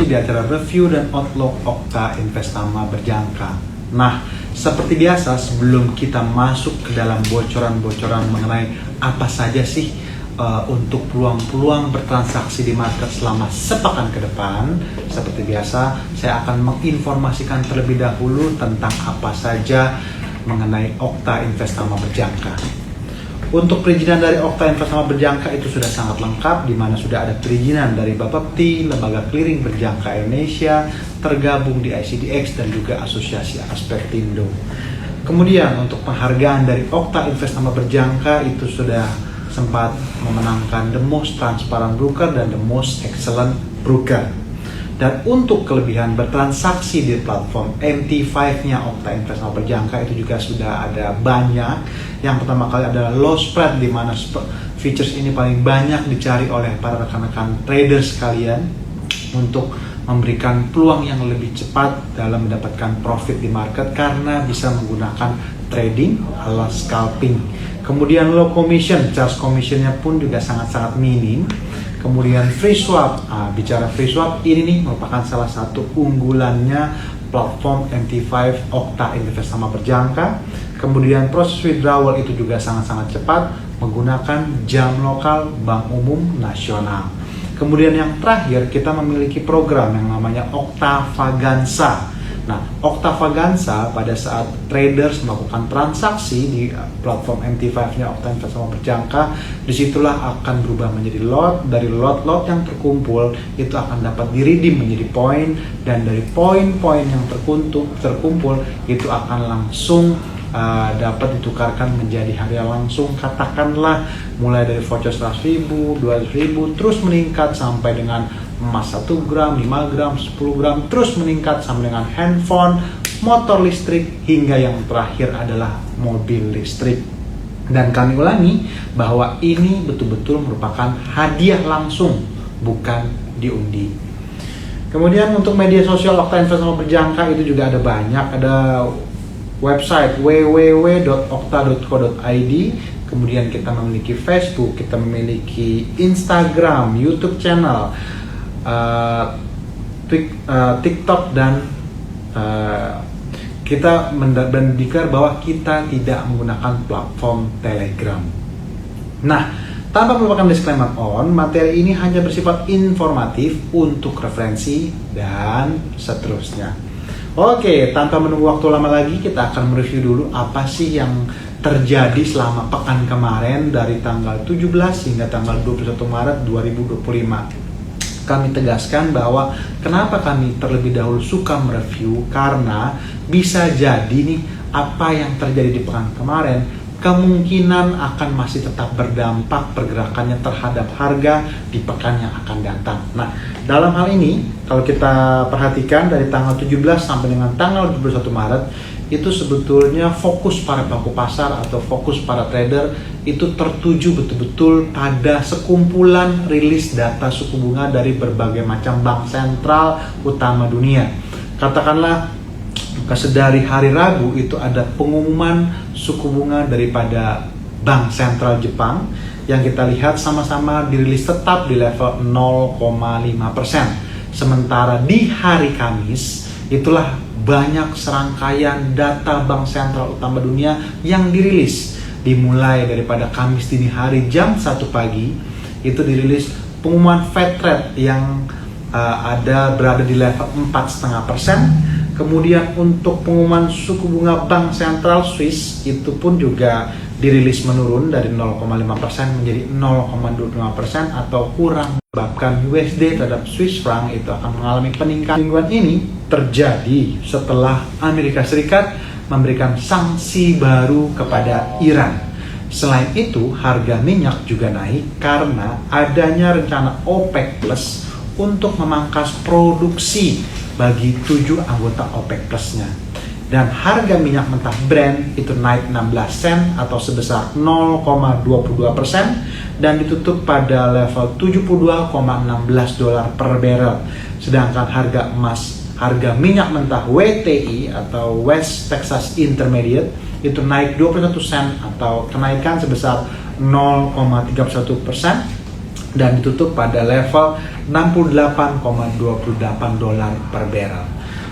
di acara review dan outlook Okta Investama Berjangka. Nah, seperti biasa sebelum kita masuk ke dalam bocoran-bocoran mengenai apa saja sih untuk peluang-peluang bertransaksi di market selama sepekan ke depan, seperti biasa saya akan menginformasikan terlebih dahulu tentang apa saja mengenai Okta Investama Berjangka. Untuk perizinan dari Okta Investama Berjangka itu sudah sangat lengkap, di mana sudah ada perizinan dari Bapepti, Lembaga Clearing Berjangka Indonesia, tergabung di ICDX dan juga Asosiasi Aspektindo. Kemudian untuk penghargaan dari Okta Investama Berjangka itu sudah sempat memenangkan The Most Transparent Broker dan The Most Excellent Broker. Dan untuk kelebihan bertransaksi di platform MT5-nya Okta Investama Berjangka itu juga sudah ada banyak. Yang pertama kali adalah low spread, di mana features ini paling banyak dicari oleh para rekan-rekan trader sekalian untuk memberikan peluang yang lebih cepat dalam mendapatkan profit di market karena bisa menggunakan trading ala scalping. Kemudian low commission, charge commissionnya pun juga sangat-sangat minim. Kemudian free swap, bicara free swap ini nih merupakan salah satu unggulannya platform MT5 Okta Investama Berjangka. Kemudian proses withdrawal itu juga sangat-sangat cepat menggunakan jam lokal Bank Umum Nasional. Kemudian yang terakhir kita memiliki program yang namanya Okta Vaganza. Nah, Okta Vaganza pada saat traders melakukan transaksi di platform MT5-nya Okta Investama Berjangka, disitulah akan berubah menjadi lot. Dari lot-lot yang terkumpul itu akan dapat di-redeem menjadi poin, dan dari poin-poin yang terkumpul itu akan langsung dapat ditukarkan menjadi hadiah langsung. Katakanlah mulai dari voucher 100.000, 200.000 terus meningkat sampai dengan emas 1 gram, 5 gram, 10 gram, terus meningkat sampai dengan handphone, motor listrik, hingga yang terakhir adalah mobil listrik. Dan kami ulangi bahwa ini betul-betul merupakan hadiah langsung, bukan diundi. Kemudian untuk media sosial Okta Investama Berjangka itu juga ada banyak, ada website www.okta.co.id. Kemudian kita memiliki Facebook, kita memiliki Instagram, YouTube channel, TikTok, dan kita mendeklar bahwa kita tidak menggunakan platform Telegram. Nah, tanpa merupakan disclaimer materi ini hanya bersifat informatif untuk referensi dan seterusnya. Oke, tanpa menunggu waktu lama lagi, kita akan mereview dulu apa sih yang terjadi selama pekan kemarin dari tanggal 17 hingga tanggal 21 Maret 2025. Kami tegaskan bahwa kenapa kami terlebih dahulu suka mereview, karena bisa jadi nih apa yang terjadi di pekan kemarin kemungkinan akan masih tetap berdampak pergerakannya terhadap harga di pekan yang akan datang. Nah, dalam hal ini kalau kita perhatikan dari tanggal 17 sampai dengan tanggal 21 Maret itu sebetulnya fokus para pelaku pasar atau fokus para trader itu tertuju betul-betul pada sekumpulan rilis data suku bunga dari berbagai macam bank sentral utama dunia. Katakanlah dari hari Rabu itu ada pengumuman suku bunga daripada Bank Sentral Jepang yang kita lihat sama-sama dirilis tetap di level 0,5%. Sementara di hari Kamis itulah banyak serangkaian data Bank Sentral utama dunia yang dirilis. Dimulai daripada Kamis dini hari jam 1 pagi itu dirilis pengumuman Fed Rate yang berada di level 4,5%. Kemudian untuk pengumuman suku bunga Bank Sentral Swiss itu pun juga dirilis menurun dari 0,5% menjadi 0,25% atau kurang. Bahkan USD terhadap Swiss franc itu akan mengalami peningkatan. Mingguan ini terjadi setelah Amerika Serikat memberikan sanksi baru kepada Iran. Selain itu, harga minyak juga naik karena adanya rencana OPEC Plus untuk memangkas produksi bagi 7 anggota OPEC Plus-nya. Dan harga minyak mentah Brent itu naik 16 sen atau sebesar 0,22% dan ditutup pada level 72,16 dolar per barrel. Sedangkan harga minyak mentah WTI atau West Texas Intermediate itu naik 21 sen atau kenaikan sebesar 0,31%. dan ditutup pada level 68,28 dolar per barrel.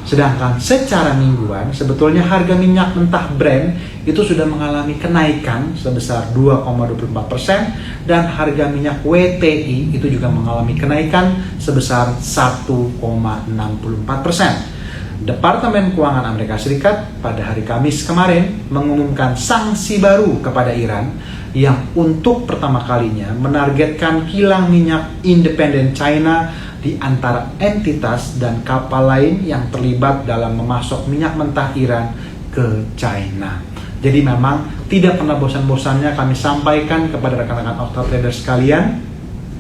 Sedangkan secara mingguan, sebetulnya harga minyak mentah Brent itu sudah mengalami kenaikan sebesar 2,24% dan harga minyak WTI itu juga mengalami kenaikan sebesar 1,64%. Departemen Keuangan Amerika Serikat pada hari Kamis kemarin mengumumkan sanksi baru kepada Iran yang untuk pertama kalinya menargetkan kilang minyak independen China di antara entitas dan kapal lain yang terlibat dalam memasok minyak mentah Iran ke China. Jadi memang tidak pernah bosan-bosannya kami sampaikan kepada rekan-rekan Okta Trader sekalian,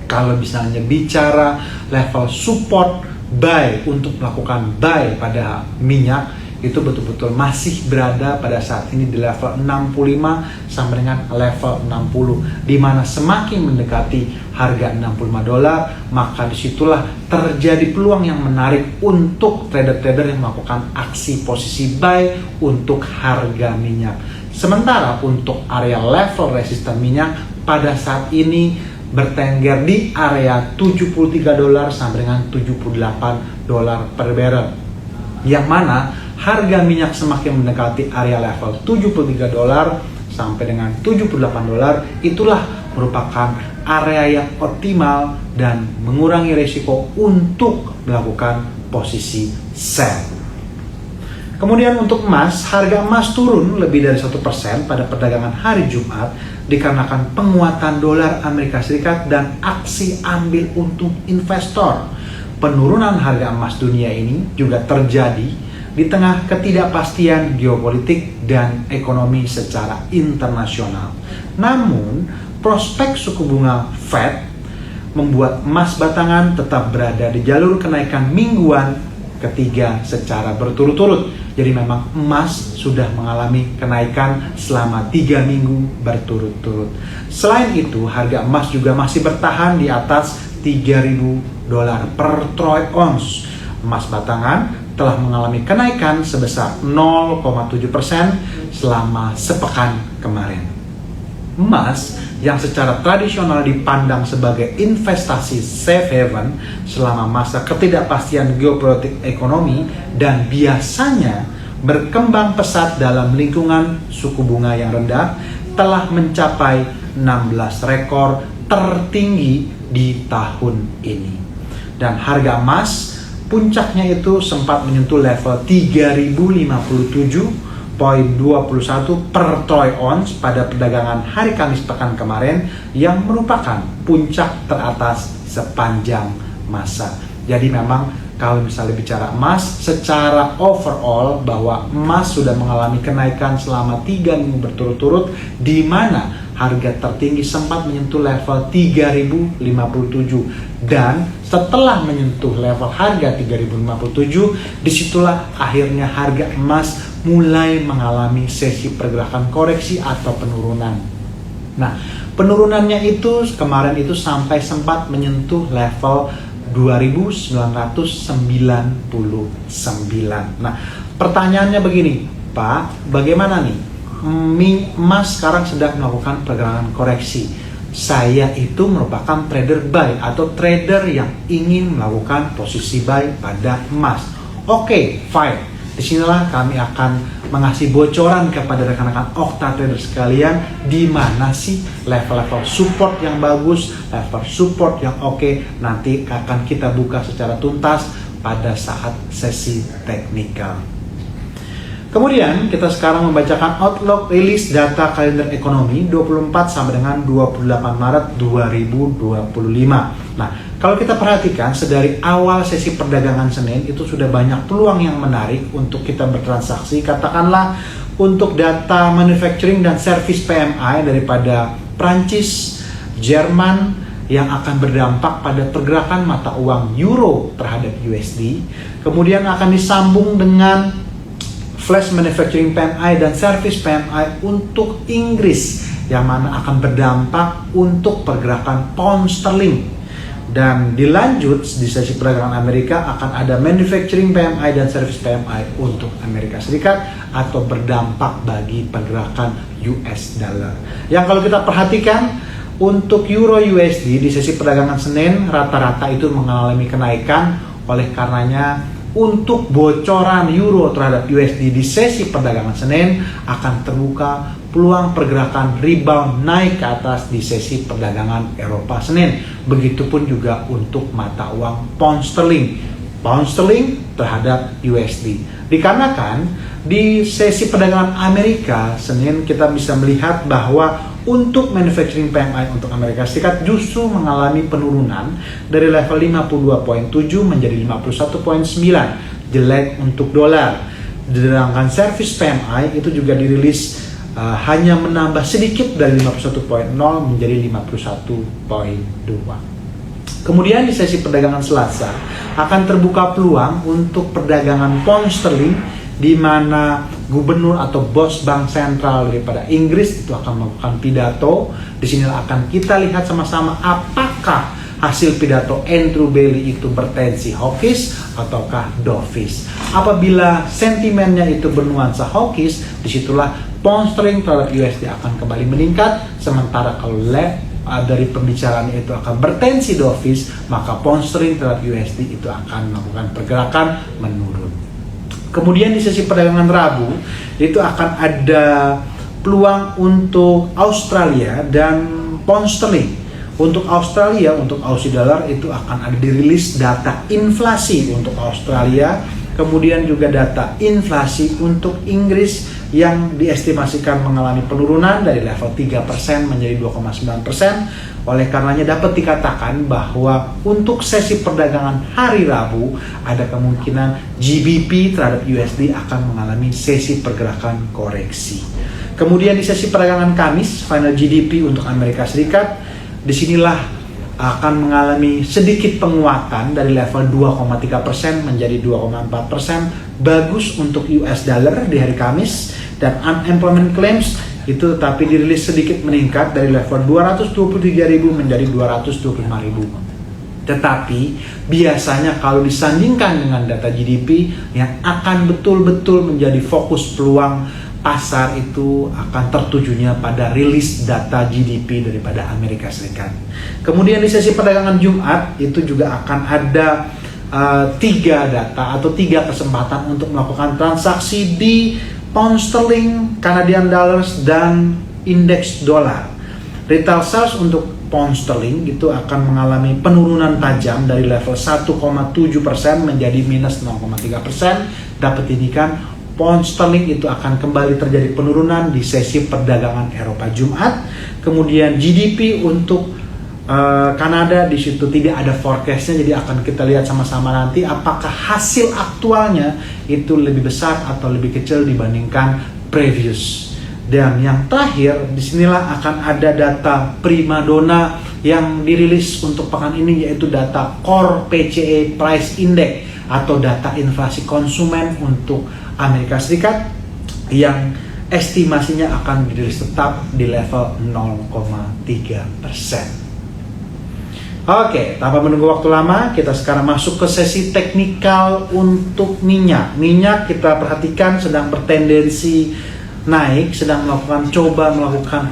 kalau misalnya bicara level support buy untuk melakukan buy pada minyak, itu betul-betul masih berada pada saat ini di level 65 sampai dengan level 60, di mana semakin mendekati harga 65 dolar, maka disitulah terjadi peluang yang menarik untuk trader-trader yang melakukan aksi posisi buy untuk harga minyak. Sementara untuk area level resisten minyak pada saat ini bertengger di area 73 dolar sampai dengan 78 dolar per barrel, yang mana harga minyak semakin mendekati area level 73 dolar sampai dengan 78 dolar. Itulah merupakan area yang optimal dan mengurangi risiko untuk melakukan posisi sell. Kemudian untuk emas, harga emas turun lebih dari 1% pada perdagangan hari Jumat dikarenakan penguatan dolar Amerika Serikat dan aksi ambil untung investor. Penurunan harga emas dunia ini juga terjadi di tengah ketidakpastian geopolitik dan ekonomi secara internasional. Namun, prospek suku bunga Fed membuat emas batangan tetap berada di jalur kenaikan mingguan ketiga secara berturut-turut. Jadi memang emas sudah mengalami kenaikan selama 3 minggu berturut-turut. Selain itu, harga emas juga masih bertahan di atas 3.000 dolar per troy ounce. Emas batangan telah mengalami kenaikan sebesar 0,7% selama sepekan kemarin. Emas yang secara tradisional dipandang sebagai investasi safe haven selama masa ketidakpastian geopolitik ekonomi dan biasanya berkembang pesat dalam lingkungan suku bunga yang rendah, telah mencapai 16 rekor tertinggi di tahun ini. Dan harga emas puncaknya itu sempat menyentuh level 3.057,21 per troy ounce pada perdagangan hari Kamis pekan kemarin, yang merupakan puncak teratas sepanjang masa. Jadi memang kalau misalnya bicara emas secara overall, bahwa emas sudah mengalami kenaikan selama 3 minggu berturut-turut, di mana harga tertinggi sempat menyentuh level 3.057, dan setelah menyentuh level harga 3.057, disitulah akhirnya harga emas mulai mengalami sesi pergerakan koreksi atau penurunan. Nah, penurunannya itu kemarin itu sampai sempat menyentuh level 2.999. Nah, pertanyaannya begini, Pak, bagaimana nih? Emas sekarang sedang melakukan pergerakan koreksi. Saya itu merupakan trader buy atau trader yang ingin melakukan posisi buy pada emas. Oke, fine. Disinilah kami akan mengasih bocoran kepada rekan-rekan Okta Trader sekalian, di mana sih level-level support yang bagus, level support yang oke, nanti akan kita buka secara tuntas pada saat sesi teknikal. Kemudian kita sekarang membacakan outlook rilis data kalender ekonomi 24 sampai dengan 28 Maret 2025. Nah, kalau kita perhatikan sedari awal sesi perdagangan Senin itu sudah banyak peluang yang menarik untuk kita bertransaksi. Katakanlah untuk data manufacturing dan service PMI daripada Prancis, Jerman, yang akan berdampak pada pergerakan mata uang euro terhadap USD. Kemudian akan disambung dengan flash manufacturing PMI dan service PMI untuk Inggris, yang mana akan berdampak untuk pergerakan pound sterling. Dan dilanjut di sesi perdagangan Amerika akan ada manufacturing PMI dan service PMI untuk Amerika Serikat, atau berdampak bagi pergerakan US dollar. Yang kalau kita perhatikan Untuk Euro USD di sesi perdagangan Senin rata-rata itu mengalami kenaikan, oleh karenanya untuk bocoran Euro terhadap USD di sesi perdagangan Senin akan terbuka peluang pergerakan rebound naik ke atas di sesi perdagangan Eropa Senin. Begitupun juga untuk mata uang pound sterling terhadap USD. Dikarenakan di sesi perdagangan Amerika Senin kita bisa melihat bahwa untuk manufacturing PMI untuk Amerika Serikat justru mengalami penurunan dari level 52.7 menjadi 51.9, jelek untuk dolar. Sedangkan service PMI itu juga dirilis hanya menambah sedikit dari 51.0 menjadi 51.2. Kemudian di sesi perdagangan Selasa akan terbuka peluang untuk perdagangan pound sterling, di mana gubernur atau bos bank sentral daripada Inggris itu akan melakukan pidato. Di sini akan kita lihat sama-sama apakah hasil pidato Andrew Bailey itu bertensi hawkish ataukah dovish. Apabila sentimennya itu bernuansa hawkish, disitulah pound sterling terhadap USD akan kembali meningkat. Sementara kalau dari pembicaraan itu akan bertensi dovish, maka pound sterling terhadap USD itu akan melakukan pergerakan menurun. Kemudian di sesi perdagangan Rabu itu akan ada peluang untuk Australia dan pound sterling. Untuk Australia, untuk Aussie dollar itu akan ada dirilis data inflasi untuk Australia, kemudian juga data inflasi untuk Inggris yang diestimasikan mengalami penurunan dari level 3% menjadi 2,9%. Oleh karenanya dapat dikatakan bahwa untuk sesi perdagangan hari Rabu ada kemungkinan GBP terhadap USD akan mengalami sesi pergerakan koreksi. Kemudian di sesi perdagangan Kamis, final GDP untuk Amerika Serikat, disinilah akan mengalami sedikit penguatan dari level 2,3% menjadi 2,4%. Bagus untuk US dollar di hari Kamis, dan unemployment claims itu tapi dirilis sedikit meningkat dari level 223.000 menjadi 225.000. Tetapi biasanya kalau disandingkan dengan data GDP yang akan betul-betul menjadi fokus peluang pasar itu akan tertujunya pada rilis data GDP daripada Amerika Serikat. Kemudian di sesi perdagangan Jumat itu juga akan ada 3 data atau 3 kesempatan untuk melakukan transaksi di pound sterling, Canadian dollars, dan indeks dolar. Retail sales untuk pound sterling itu akan mengalami penurunan tajam dari level 1,7% menjadi minus 0,3%. Dapat indikan pound sterling itu akan kembali terjadi penurunan di sesi perdagangan Eropa Jumat. Kemudian GDP untuk Kanada di situ tidak ada forecastnya, jadi akan kita lihat sama-sama nanti apakah hasil aktualnya itu lebih besar atau lebih kecil dibandingkan previous. Dan yang terakhir disinilah akan ada data primadona yang dirilis untuk pekan ini, yaitu data Core PCE Price Index atau data inflasi konsumen untuk Amerika Serikat yang estimasinya akan dirilis tetap di level 0,3%. Oke, tanpa menunggu waktu lama, kita sekarang masuk ke sesi teknikal untuk minyak. Minyak kita perhatikan sedang bertendensi naik, sedang melakukan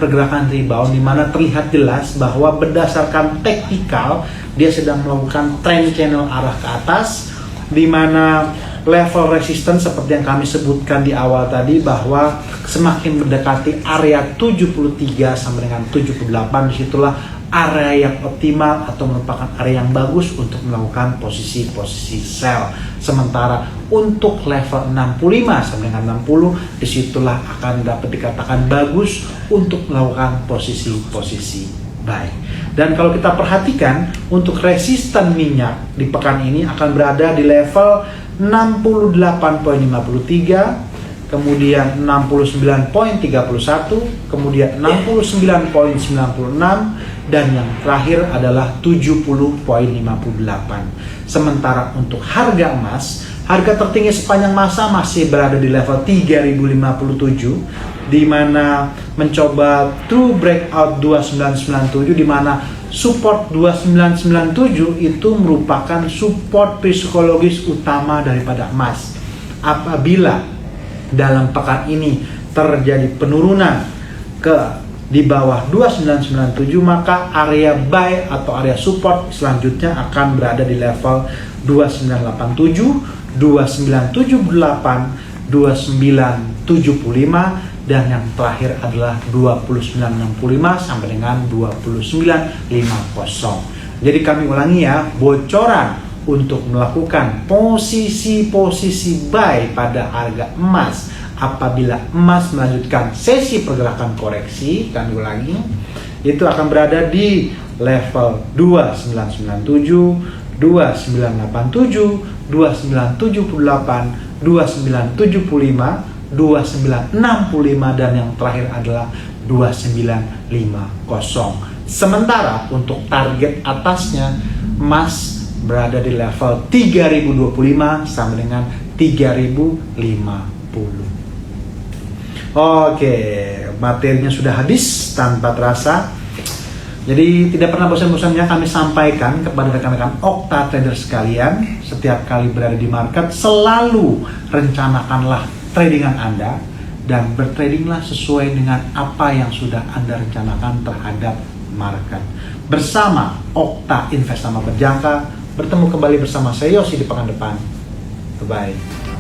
pergerakan rebound, di mana terlihat jelas bahwa berdasarkan teknikal dia sedang melakukan trend channel arah ke atas, di mana level resistance seperti yang kami sebutkan di awal tadi bahwa semakin mendekati area 73 sampai dengan 78, disitulah area yang optimal atau merupakan area yang bagus untuk melakukan posisi-posisi sell. Sementara untuk level 65 sampai dengan 60, disitulah akan dapat dikatakan bagus untuk melakukan posisi-posisi buy. Dan kalau kita perhatikan untuk resisten minyak di pekan ini akan berada di level 68.53, kemudian 69.31, kemudian 69.96, dan yang terakhir adalah 70.58. Sementara untuk harga emas, harga tertinggi sepanjang masa masih berada di level 3057, di mana mencoba true breakout 2997, di mana support 2997 itu merupakan support psikologis utama daripada emas. Apabila dalam pekan ini terjadi penurunan ke di bawah 2997, maka area buy atau area support selanjutnya akan berada di level 2987, 2978, 2975, dan yang terakhir adalah 2965 sampai dengan 2950. Jadi kami ulangi ya, bocoran untuk melakukan posisi-posisi buy pada harga emas apabila emas melanjutkan sesi pergerakan koreksi, kami ulangi, itu akan berada di level 2997, 2987, 2978, 2975, 2965, dan yang terakhir adalah 2950. Sementara untuk target atasnya, emas berada di level 3025 sampai dengan 3050. Oke, materinya sudah habis tanpa terasa. Jadi tidak pernah bosan-bosannya kami sampaikan kepada rekan-rekan Okta Trader sekalian, setiap kali berada di market selalu rencanakanlah tradingan Anda dan bertradinglah sesuai dengan apa yang sudah Anda rencanakan terhadap market. Bersama Okta Investama Berjangka, bertemu kembali bersama saya Yosi di pekan depan. Bye-bye.